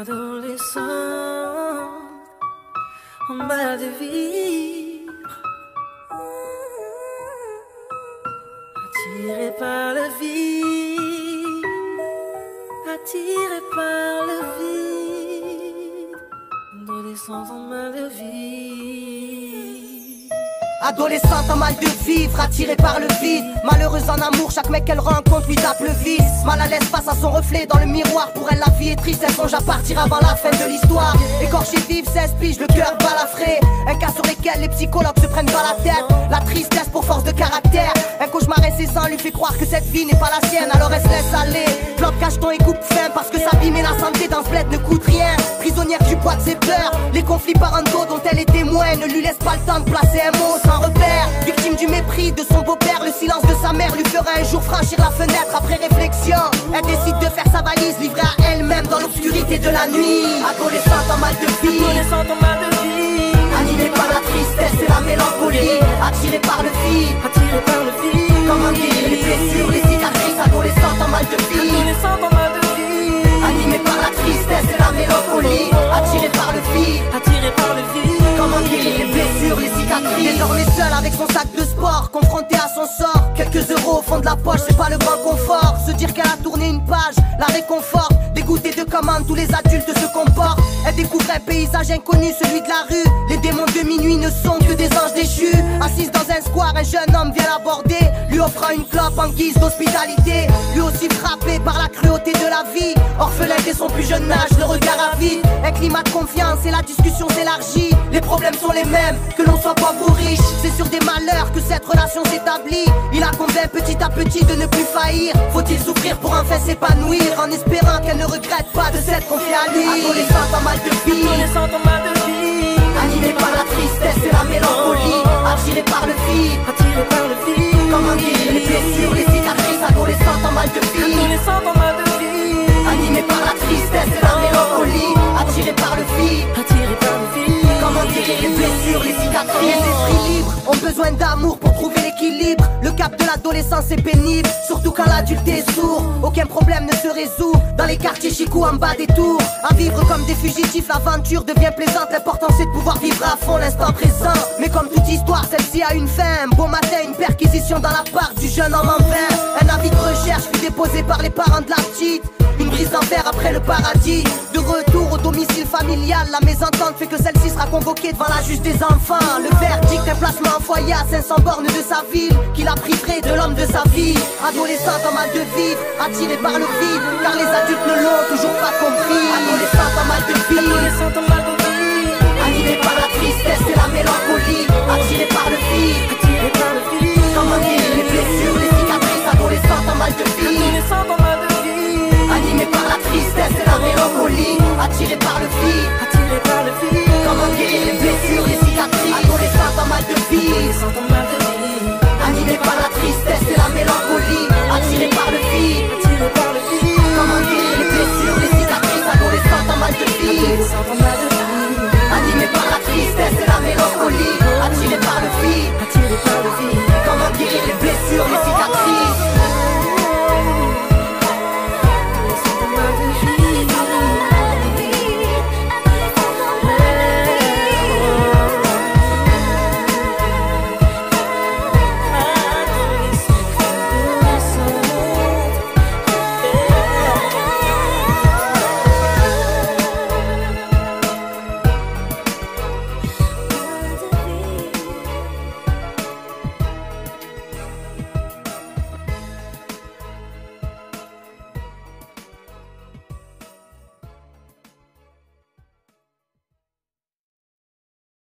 Adolescent, en mal de vivre, attiré par le vide, attiré par le vide, adolescent en mal de vivre. Adolescente en mal de vivre, attirée par le vide. Malheureuse en amour, chaque mec qu'elle rencontre lui tape le vice. Mal à l'aise face à son reflet dans le miroir. Pour elle la vie est triste, elle songe à partir avant la fin de l'histoire. Écorché vive, 16 piges, le cœur balafré. Un cas sur lequel les psychologues se prennent pas la tête. La tristesse pour force de caractère. Un cauchemar incessant lui fait croire que cette vie n'est pas la sienne. Alors elle se laisse aller, clope, cacheton et coupe fin. Parce que sa vie mais la santé dans ce bled ne coûte rien. Prisonnière du poids de ses peurs, les conflits parentaux dont elle est témoin ne lui laissent pas le temps de placer un mot sans repère. Victime du mépris de son beau-père, le silence de sa mère lui fera un jour franchir la fenêtre. Après réflexion, elle décide de faire sa valise, livrée à elle-même dans l'obscurité de la nuit. Adolescente en mal de vie, Adolescente en mal de vie, animée par la tristesse et la mélancolie, attirée par le vide, attiré par le vide. comment guérir les blessures, les cicatrices. Adolescente en mal de vie, Adolescente en mal de vie, animée par la tristesse et la mélancolie, attirée par le vide, attiré par le vide. comment guérir les blessures, les cicatrices. Désormais seule avec son sac de sport, confrontée à son sort. Quelques euros au fond de la poche, c'est pas le grand confort. Se dire qu'elle a tourné une page, la réconforte. Dégoûtée de comment tous les adultes se comportent. Elle découvre un paysage inconnu, celui de la rue. Les démons de minuit ne sont que des anges déchus. Assise dans un square, un jeune homme vient l'aborder, lui offrant une clope en guise d'hospitalité. Lui aussi frappé par la cruauté de la vie, orphelin dès son plus jeune âge, le regard avide. Un climat de confiance et la discussion s'élargit. Les problèmes sont les mêmes, que l'on soit pauvre ou riche. C'est sur des malheurs que cette relation s'établit. Il a convaincu petit à petit de ne plus faillir. Faut-il souffrir pour enfin s'épanouir, en espérant qu'elle ne regrette pas de s'être confiée à lui. Adolescente en mal de vie, Adolescente en mal de vie, animée par la tristesse et la mélancolie, attirée par le vide, attiré par le vide. comment guérir les blessures, les cicatrices. Adolescente en mal de vie, Adolescente en mal de vie, animée par la tristesse et la mélancolie, attirée par le vide, attiré par le vide. comment guérir les blessures, les cicatrices. Les esprits libres ont besoin d'amour pour trouver l'équilibre. Le cap de l'adolescence est pénible, surtout quand l'adulte est sourd. Aucun problème ne se résout dans les quartiers chicous en bas des tours. À vivre comme des fugitifs, l'aventure devient plaisante. L'important c'est de pouvoir vivre à fond l'instant présent. Mais comme toute histoire, celle-ci a une fin. Un beau matin, une perquisition dans l'appart du jeune homme en vain. Un avis de recherche fut déposé par les parents de la petite. Une brise d'enfer après le paradis. De retour au domicile familial, la mésentente fait que celle-ci sera convoquée devant la juge des enfants. Le verdict, un placement en foyer à 500 bornes de sa ville, qui l'a privé de l'homme de sa vie. Adolescente en mal de vivre, attirée par le vide, car les adultes ne l'ont toujours pas compris. Adolescente en mal de vie, Adolescente en mal de vie, animée par la tristesse et la mélancolie, attirée par le vide, attiré par le vide. comment guérir les blessures, les cicatrices. Adolescente en mal de vie,